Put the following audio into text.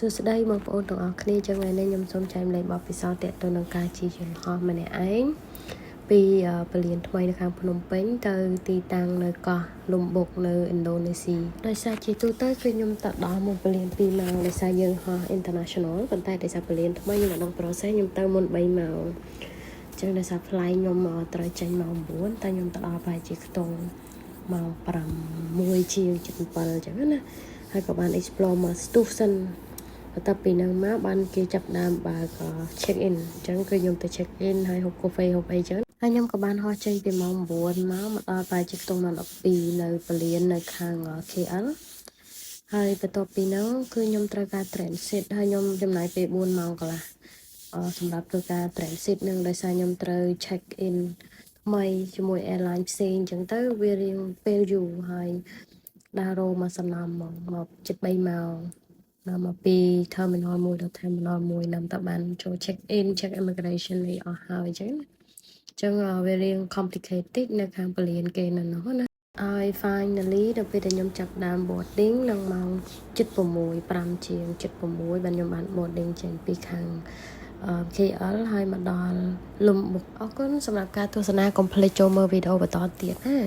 សួស្តីបងប្អូនទាំងអស់គ្នាចឹងថ្ងៃនេះខ្ញុំសូមចែកម្លែកបទពិសោធន៍ទាក់ទងនឹងការជិះយន្តហោះម្នាក់ឯងពីពលានថ្មីនៅខាងភ្នំពេញទៅទីតាំងនៅកោះលំបុកនៅឥណ្ឌូនេស៊ីដោយសារជាទូទៅគឺខ្ញុំទៅដល់មុនពលាន2ម៉ោងដោយសារយើងហោះ international ប៉ុន្តែដោយសារពលានថ្មីខ្ញុំអត់ដឹង process ខ្ញុំទៅមុន3ម៉ោងចឹងដោយសារ flight ខ្ញុំត្រូវចេញម៉ោង9តែខ្ញុំទៅដល់ប្រហែលជាខ្ទង់ម៉ោង6ជាង7ចឹងណាហើយក៏បាន explore មកស្ទុះសិនបន្ទាប់ពីហ្នឹងមកបានគេចាប់ដើមបើក check in អញ្ចឹងគឺខ្ញុំទៅ check in ហើយហូប coffee ហូបអីចឹងហើយខ្ញុំក៏បានហោះចេញពីម៉ោង9មកដល់ប្រហែលជាខ្ទង់ម៉ោង12នៅពលាននៅខាង KL ហើយបន្ទាប់ពីហ្នឹងគឺខ្ញុំត្រូវការ transit ហើយខ្ញុំចំណាយពេល4ម៉ោងកន្លះសម្រាប់ធ្វើការ transit នឹងដោយសារខ្ញុំត្រូវ check in ថ្មីជាមួយ airline ផ្សេងអញ្ចឹងទៅវារៀងពេលយូរហើយដើររោមកសំណមកជិត3ម៉ោងដល់មកពី terminal 1ដល់ terminal 1នាំទៅបានចូល check in check immigration នេះអស់ហើយអញ្ចឹងវារៀង complicated នៅខាងពលានគេនៅនោះណាហើយ finally ដល់ពេលដែលខ្ញុំចាប់ដើម boarding នៅម៉ោង7:06 5ជាង7:06បានខ្ញុំបាន boarding ចេញពីខាងKL ហើយមកដល់លំបុកអរគុណសម្រាប់ការទស្សនាកុំភ្លេចចូលមើលវីដេអូបន្តទៀតណា